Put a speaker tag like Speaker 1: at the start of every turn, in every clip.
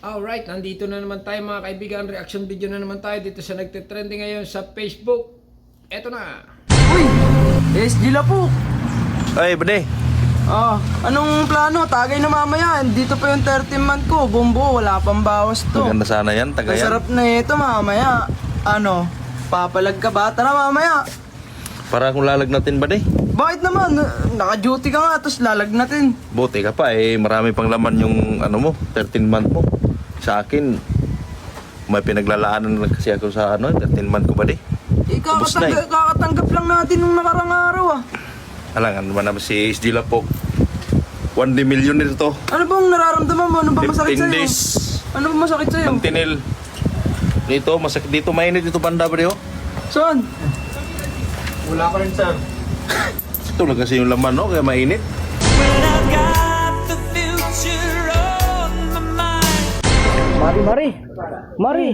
Speaker 1: Alright, nandito na naman tayo mga kaibigan. Reaction video na naman tayo dito sa nagtitrending ngayon sa Facebook. Eto na.
Speaker 2: Uy! SG Lapok!
Speaker 3: Ay, bade.
Speaker 2: Anong plano? Tagay na mamaya. Dito pa yung 13 month ko. Bumbo, wala pang bawas to.
Speaker 3: Maganda sana yan, tagayan.
Speaker 2: Masarap na ito mamaya. Ano? Papalag ka ba? Tara mamaya.
Speaker 3: Para kung lalagnatin, bade.
Speaker 2: Bakit naman? Naka-duty ka nga, tapos lalagnatin.
Speaker 3: Buti ka pa eh, marami pang laman yung ano mo, 13 month mo. Sa akin, may pinaglalaanan na kasi ako sa 13 month ko, bade. Ubus na eh.
Speaker 2: Kakatanggap lang natin nung nakarang araw
Speaker 3: Alangan naman naman si SG Lapok. 1 million nito.
Speaker 2: Ano bang nararamdaman mo? Ano ba masakit
Speaker 3: 15
Speaker 2: sa'yo?
Speaker 3: days.
Speaker 2: Ano ba masakit sa'yo?
Speaker 3: Mantinil. Dito, masakit dito, mainit dito banda, bade oh.
Speaker 2: Saan?
Speaker 1: Wala pa rin sir.
Speaker 3: Ito lang kasi yung laman, no? Kaya mainit.
Speaker 2: Mari!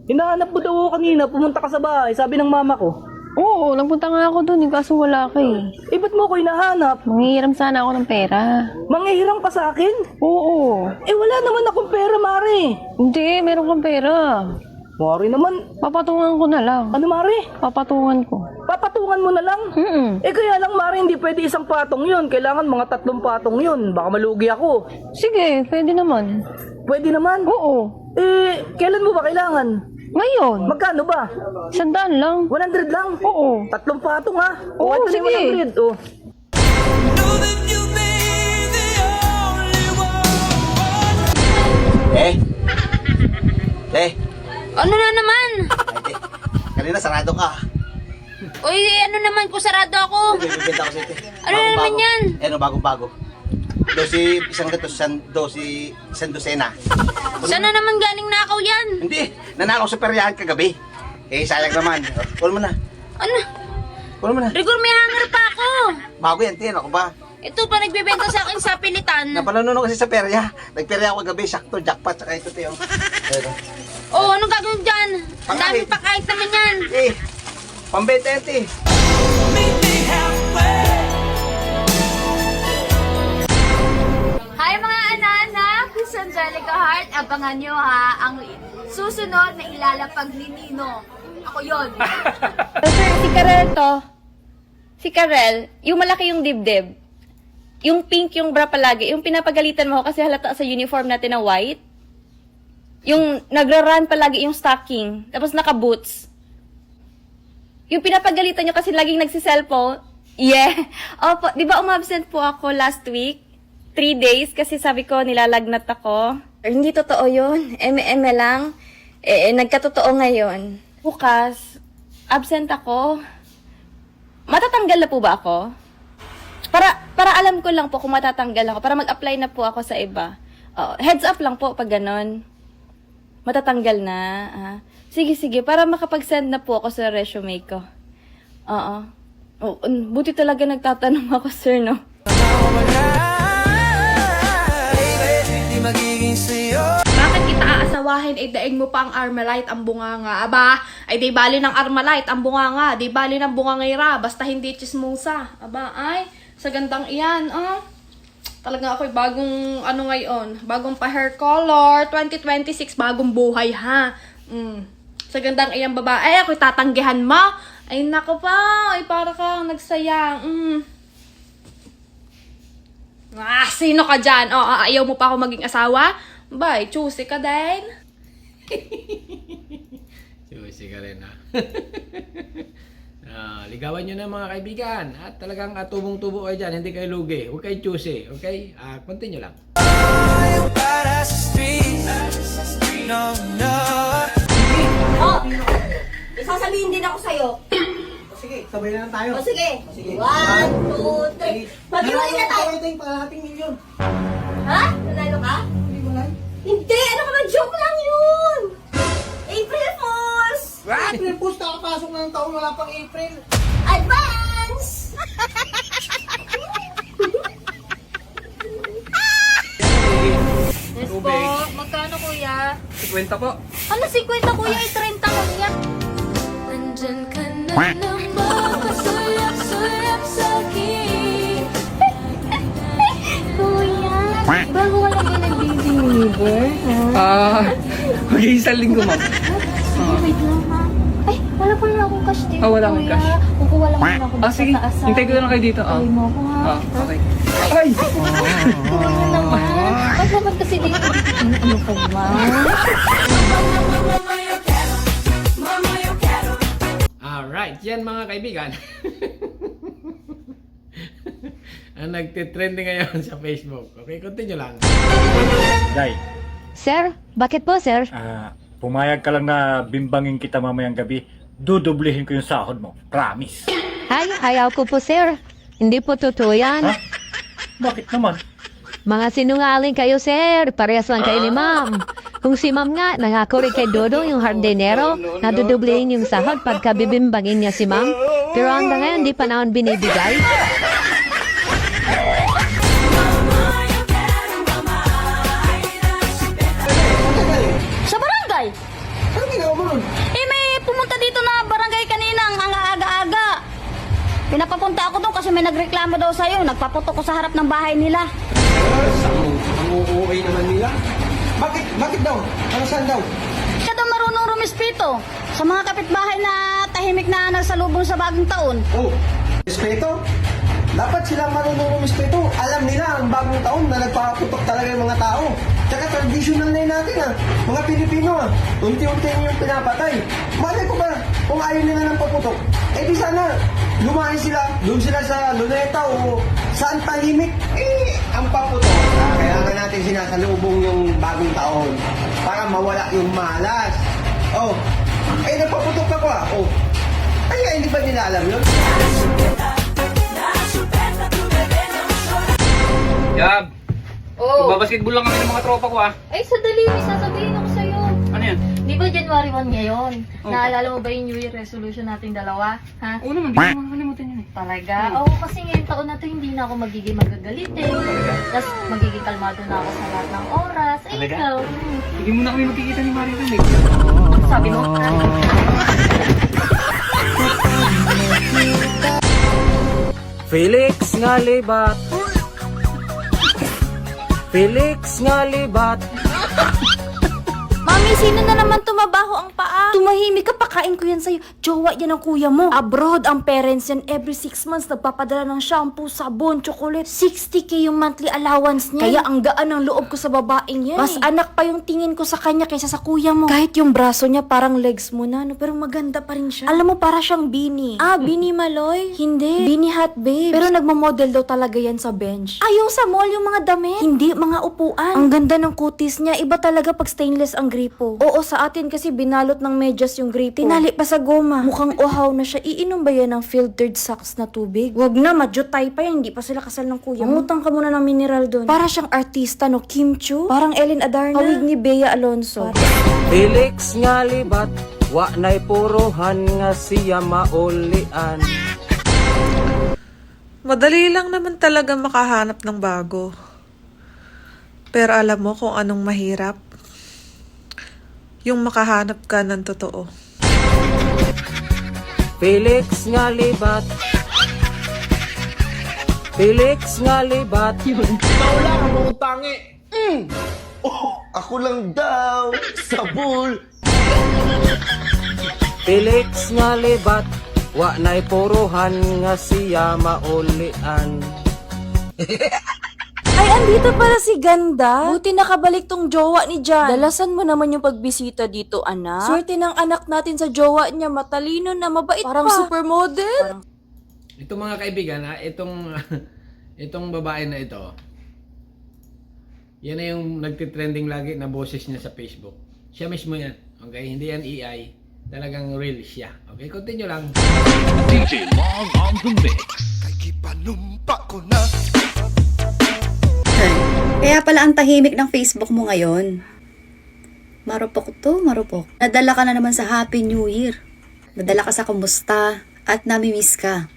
Speaker 2: Hinahanap mo daw ako kanina, pumunta ka sa bahay, sabi ng mama ko.
Speaker 4: Oo, nagpunta nga ako dun, kaso wala ka eh.
Speaker 2: Ba't mo ako hinahanap?
Speaker 4: Manghihiram sana ako ng pera.
Speaker 2: Manghihiram ka sa akin?
Speaker 4: Oo.
Speaker 2: Wala naman akong pera, Mari.
Speaker 4: Hindi, meron kang pera.
Speaker 2: Mari naman.
Speaker 4: Papatungan ko na lang.
Speaker 2: Ano, Mari?
Speaker 4: Papatungan ko.
Speaker 2: Papatungan mo na lang? Kaya lang, Mari, hindi pwede isang patong yun. Kailangan mga 3 patong yun. Baka malugi ako.
Speaker 4: Sige, pwede naman.
Speaker 2: Pwede naman?
Speaker 4: Oo.
Speaker 2: Kailan mo ba kailangan?
Speaker 4: Ngayon.
Speaker 2: Magkano ba?
Speaker 4: 100 lang.
Speaker 2: 100 lang?
Speaker 4: Oo.
Speaker 2: 3 patong, ha?
Speaker 4: Oo,
Speaker 2: ito na
Speaker 4: sige.
Speaker 2: yung 100. Oh.
Speaker 5: Ano na naman?
Speaker 6: Kanina sarado ka.
Speaker 5: Uy, ano naman kung sarado ako?
Speaker 6: Bibenta ko sa ito.
Speaker 5: Ano na naman yan?
Speaker 6: Bagong-bago. Dosi, isang dosena.
Speaker 5: Saan na naman galing nakaw yan?
Speaker 6: Hindi, nanakaw sa peryahan kagabi. Sayang naman. Kulo mo na.
Speaker 5: Ano?
Speaker 6: Kulo mo na.
Speaker 5: Rigor, may hanger pa ako.
Speaker 6: Bago yan, tiyan ako ba?
Speaker 5: Ito pa nagbebenta sa akin sa pilitan.
Speaker 6: Napalanuno kasi sa perya. Nagperya ako kagabi, sakto, jackpot, saka ito, tiyo.
Speaker 5: Oh, anong gagawin dyan? Ang dami pa kahit naman yan.
Speaker 6: Pambenta yan, ti.
Speaker 7: Hi mga anak-anak! This is Angelica Hart. Abangan nyo ha, ang susunod na ilalapag ni Nino. Ako yun.
Speaker 4: Sir, si Karel to. Si Karel, yung malaki yung dibdib. Yung pink yung bra palagi. Yung pinapagalitan mo kasi halata sa uniform natin na white. Yung nagra-run palagi yung stocking. Tapos naka-boots. Yung pinapagalitan nyo kasi laging nagsiselfone. Yeah. Opo, di ba umabsent po ako last week? 3 days kasi sabi ko nilalagnat ako. Hindi totoo yun. Eme lang. Nagkatotoo ngayon. Bukas, absent ako. Matatanggal na po ba ako? Para alam ko lang po kung matatanggal ako. Para mag-apply na po ako sa iba. Heads up lang po pag ganon. Matatanggal na. Sige. Para makapag-send na po ako sa resume ko. Oo. Buti talaga nagtatanong ako, sir, no?
Speaker 7: Bakit kita aasawahin? Daig mo pa ang Armalite, ang bunganga. Aba, di bali ng Armalite, ang bunganga. Di bali ng bungangira, basta hindi chismosa. Aba, sa gandang iyan, Talaga ako'y bagong, ngayon, bagong pa-hair color, 2026, bagong buhay, ha? Sa gandang iyang babae, ako'y tatanggihan mo. Ay, nako pa, para kang nagsayang. Sino ka dyan? Ayaw mo pa ako maging asawa? Bye, choosy ka din.
Speaker 1: Choosy ka rin ha. Ligawan nyo na mga kaibigan. At talagang tubong-tubo kayo dyan. Hindi kayo lugi. Huwag kayo choosy. Okay? Continue lang.
Speaker 8: Sasabihin din ako sa'yo.
Speaker 2: Sige, sabay na lang tayo.
Speaker 8: Sige. 1, 2, 3. Mag-iwalay na tayo.
Speaker 2: Ito yung pangalating milyon.
Speaker 8: Ha? Nanalo ka? Hindi! Ano ka ba? Joke lang yun! April Fools!
Speaker 2: April Fools, nakapasok na ng taon, wala pang April.
Speaker 8: Advance!
Speaker 7: Yes po. Magkano, kuya?
Speaker 1: 50 po.
Speaker 7: Ano, 50, kuya? 30 ko niya.
Speaker 8: Nandyan ka na naman, kasulap-sulap sa'kin.
Speaker 7: Kuya, bago ka lang yung nag-baby liver, ha?
Speaker 2: Magiging isang linggo, ma'am.
Speaker 8: Wait lang ha. Ay, wala pa rin akong cash dito.
Speaker 2: Wala kang cash?
Speaker 8: Kukuha lang muna ako dito
Speaker 2: Sige,
Speaker 8: sa taas.
Speaker 2: hintay ko na lang kayo dito.
Speaker 8: Ay mo ako ha.
Speaker 2: Okay. Ay!
Speaker 8: Tulungan na naman. Ba't naman kasi dito? Ano pa ba?
Speaker 1: Alright, yan mga kaibigan. Ang nagtitrending ngayon sa Facebook. Okay, continue lang.
Speaker 9: Day,
Speaker 4: Sir, bakit po, sir?
Speaker 9: pumayag ka lang na bimbangin kita mamayang gabi. Dudublihin ko yung sahod mo. Promise.
Speaker 4: Ay, ayaw ko po, sir. Hindi po totoo yan.
Speaker 9: Ha? Bakit naman?
Speaker 4: Mga sinungaling kayo, sir. Parehas lang kayo ni ma'am. Kung si ma'am nga, nangako rin kay Dodong yung hardinero, nadudublehin yung sahod pagka bibimbangin niya si ma'am. Pero hanggang ngayon, di pa naman binibigay.
Speaker 5: Sa barangay.
Speaker 6: Anong ginawa mo nun?
Speaker 5: Eh, may pumunta dito na barangay kaninang ang aga-aga. Pinapapunta ako doon kasi may nagreklamo daw sa'yo. Nagpaputok ko sa harap ng bahay nila.
Speaker 6: Ang uuwi naman nila. Bakit daw? Ano saan daw?
Speaker 5: Kaya daw marunong rumispito sa mga kapitbahay na tahimik na nagsalubong sa bagong taon.
Speaker 6: Oh, respeto? Dapat sila marunong rumispeto. Alam nila ang bagong taon na nagpaputok talaga yung mga tao. Tsaka traditional na yun natin mga Pilipino unti-unti yung pinapatay. Malay ko ba kung ayaw nila ng paputok? Eh di sana lumayan sila, doon sila sa Luneta o saan tahimik. Ang paputok. Kaya nga natin sinasalubong yung bagong taon para mawala yung malas. Oh, nagpaputok ako Oh, ay hindi ba nila alam yun?
Speaker 2: Gab,
Speaker 8: Oh.
Speaker 2: babasketball lang kami ng mga tropa ko
Speaker 8: Ay, sadali. May sasabihin ako sa'yo.
Speaker 2: Ano yan?
Speaker 8: Di ba January 1 ngayon?
Speaker 2: Oh.
Speaker 8: Naalala mo ba yung New Year resolution nating dalawa? Ha?
Speaker 2: Oo naman, di ko makakalimutan yun eh.
Speaker 8: Talaga? Oo, kasi ngayong taon na to hindi na ako magiging magagalitin. Tapos magiging kalmado na ako sa lahat ng oras. Ay,
Speaker 2: Talaga?
Speaker 8: ikaw.
Speaker 2: Hindi mo na kami makikita ni Mario dun eh.
Speaker 8: Sabi mo?
Speaker 2: Felix nga libat. Felix nga libat.
Speaker 7: Mami, sino na naman tumabaho ang paa? Tumahimik ka, pakain ko yan sa'yo. Jowa yan ang kuya mo. Abroad ang parents yan. Every 6 months, nagpapadala ng shampoo, sabon, chocolate. 60K yung monthly allowance niya. Kaya ang gaan ng loob ko sa babaeng yan. Mas anak pa yung tingin ko sa kanya kaysa sa kuya mo. Kahit yung braso niya parang legs mo na, no? Pero maganda pa rin siya. Alam mo, para siyang Bini. Bini Maloy? Hindi. Bini Hot Babes. Pero nagmamodel daw talaga yan sa bench. Yung sa mall, yung mga damit. Hindi, mga upuan. Ang ganda ng kutis niya. Iba talaga pag stainless ang gripo. Oo, sa atin kasi binalot ng medyas yung gripo. Tinali pa sa goma. Mukhang uhaw na siya. Iinom ba yan ng filtered socks na tubig? Wag na, madyotay pa yan. Hindi pa sila kasal ng kuya. Mangutang ka muna ng mineral doon. Para siyang artista, no? Kim Chu? Parang Ellen Adarna. Hawig ni Bea Alonso.
Speaker 2: Felix nga libat. Wa na'y puruhan nga siya maulian.
Speaker 10: Madali lang naman talaga makahanap ng bago. Pero alam mo kung anong mahirap? Yung makahanap ka ng totoo.
Speaker 2: Felix nga libat. Felix nga libat.
Speaker 6: Ako lang daw, sabul.
Speaker 2: Felix nga libat. Wa na'y puruhan nga siya maulian.
Speaker 7: Ay, andito pala si Ganda. Buti nakabalik tong jowa ni Jan. Dalasan mo naman yung pagbisita dito, anak. Swerte ng anak natin sa jowa niya. Matalino na, mabait parang pa. Supermodel.
Speaker 1: Ito mga kaibigan itong babae na ito. Yan na yung nagtitrending lagi na boses niya sa Facebook. Siya mismo yan. Okay, hindi yan AI. Talagang real siya. Okay, continue lang.
Speaker 3: DJ Long on the mix. Kay panumpa ko na.
Speaker 11: Kaya pala ang tahimik ng Facebook mo ngayon. Marupok to, marupok. Nadala ka na naman sa Happy New Year. Nadala ka sa kumusta at namimiss ka.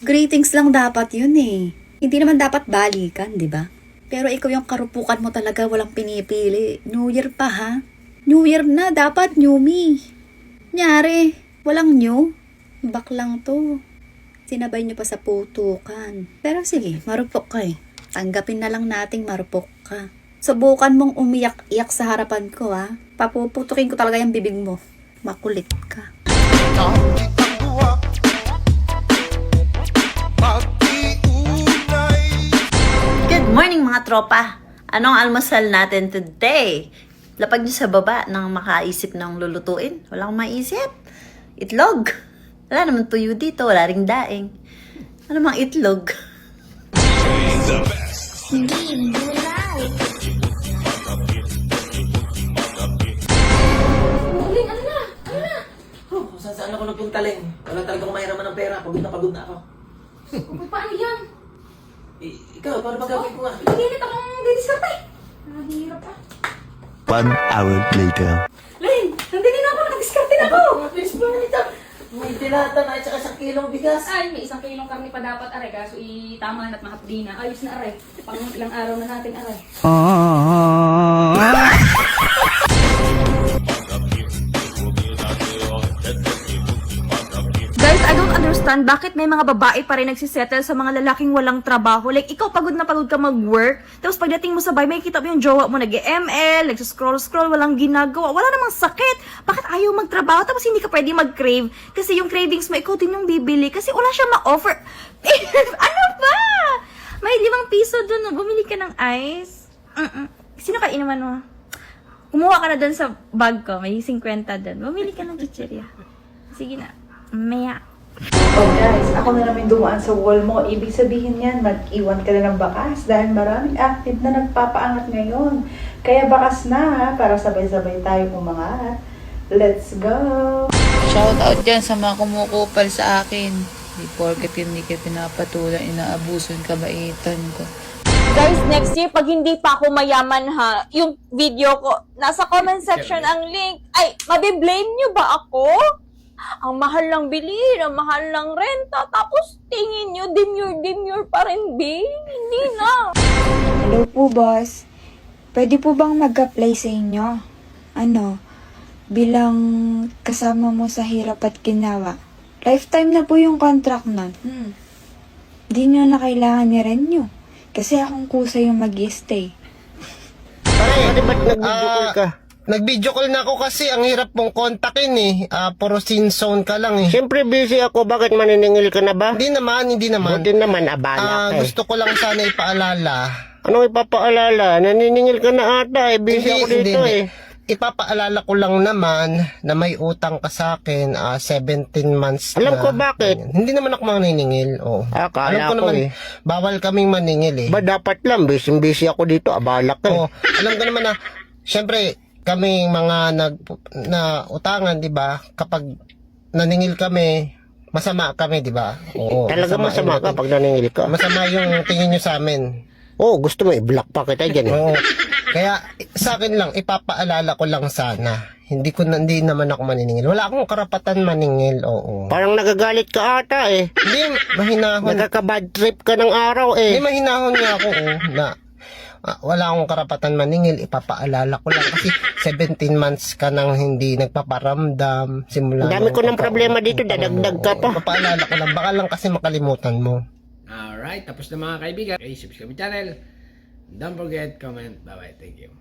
Speaker 11: Greetings lang dapat yun eh. Hindi naman dapat balikan, di ba? Pero ikaw yung karupukan mo talaga walang pinipili. New Year pa ha? New Year na, dapat new me. Nyari, walang new. Bak lang to. Sinabay nyo pa sa putukan. Pero sige, marupok ka eh. Tanggapin na lang nating marupok ka. Subukan mong umiyak-iyak sa harapan ko, ha? Papuputukin ko talaga yung bibig mo. Makulit ka.
Speaker 12: Good morning mga tropa! Anong almusal natin today? Lapag niyo sa baba nang makaisip ng lulutuin. Wala akong maisip. Itlog. Wala naman tuyo dito. Wala ring daing. Ano mang itlog?
Speaker 2: Saan ako nagpuntaling? Wala talagang mahiraman ng pera. Pagod na ako.
Speaker 7: Paano yan?
Speaker 2: Ikaw, paano ba gagawin ko nga?
Speaker 7: Naginit akong didiskarte. Nahihirap pa.
Speaker 6: 1 hour later.
Speaker 7: Lane, nandito na ako. Nakadiskarte na ako.
Speaker 2: Please, Bernita. May dilata na at saka 1 kilong bigas.
Speaker 7: Ay, may 1 kilong karne pa dapat, aray. Kaso itama na at mahapdi na. Ayos na, aray. Pang ilang araw na natin, aray.
Speaker 4: Guys, I don't understand bakit may mga babae pa rin nagsisettle sa mga lalaking walang trabaho. Like, ikaw pagod na pagod ka mag-work. Tapos pagdating mo sa bahay, may kita mo yung jowa mo nag-ML, nag-scroll-scroll, walang ginagawa. Wala namang sakit. Bakit ayaw magtrabaho? Tapos hindi ka pwede mag-crave. Kasi yung cravings mo, ikaw din yung bibili. Kasi wala siya ma-offer. Ano ba? May 5 piso dun. Bumili ka ng ice. Sino ka inuman mo? Kumuha ka na dun sa bag ko. May 50 dun. Bumili ka ng chichirya. Sige na. Maya.
Speaker 10: Oh guys, ako na naman dumaan sa wall mo. Ibig sabihin yan, mag-iwan ka na ng bakas dahil maraming active na nagpapaangat ngayon. Kaya bakas na ha, para sabay-sabay tayo umangat. Let's go!
Speaker 13: Shout out dyan sa mga kumukupal sa akin. Di porket hindi ka pinapatulan, inaabuso yung kabaitan ko.
Speaker 4: Guys, next year, pag hindi pa ako mayaman ha, yung video ko, nasa comment section ang link. Ay, mabiblame nyo ba ako? Ang mahal lang bilhin, ang mahal lang renta, tapos tingin nyo, demure pa rin, B? Hindi na.
Speaker 14: Hello po, boss. Pwede po bang mag-apply sa inyo? Ano, bilang kasama mo sa hirap at ginawa. Lifetime na po yung contract nun. Di nyo na kailangan ni-renew. Kasi akong kusa yung mag-stay.
Speaker 6: Pare, ba't nag-video call ka? Nag-video call na ako kasi ang hirap mong kontakin eh. Puro scene zone ka lang eh.
Speaker 15: Siyempre busy ako, bakit maniningil ka na ba?
Speaker 6: Hindi naman.
Speaker 15: Buti naman, abala ka eh.
Speaker 6: Gusto ko lang sana ipaalala.
Speaker 15: Anong ipapaalala? Naniningil ka na ata eh, busy ako dito eh.
Speaker 6: Ipapaalala ko lang naman na may utang ka sa akin 17 months
Speaker 15: Alam ko bakit.
Speaker 6: Hindi naman ako maniningil. Oh.
Speaker 15: Akala
Speaker 6: Alam ko
Speaker 15: ko
Speaker 6: naman,
Speaker 15: eh.
Speaker 6: bawal kaming maningil eh.
Speaker 15: Ba dapat lang, busy ako dito, abala ka eh.
Speaker 6: Oh, alam ko naman na, syempre, kaming mga na utangan, 'di ba? Kapag naningil kami, masama kami, 'di ba? Oo.
Speaker 15: Talaga masama ka pag naningil ka.
Speaker 6: Masama yung tingin niyo sa amin.
Speaker 15: Oh, gusto mo i-block pa kita diyan eh.
Speaker 6: Oo. Kaya sa akin lang ipapaalala ko lang sana. Hindi naman ako maniningil. Wala akong karapatan maningil. Oo.
Speaker 15: Parang nagagalit ka ata eh.
Speaker 6: Hindi mahinahon.
Speaker 15: Nagkaka-bad trip ka ng araw eh.
Speaker 6: Hindi mahinahon nga ako na wala akong karapatan maningil, ipapaalala ko lang kasi 17 months ka nang hindi nagpaparamdam simula.
Speaker 15: Dami ko ng problema dito, dadagdag ka pa.
Speaker 6: Ipapaalala ko lang, baka lang kasi makalimutan mo.
Speaker 1: Alright, tapos na mga kaibigan. Okay, subscribe my channel. Don't forget, comment. Bye-bye. Thank you.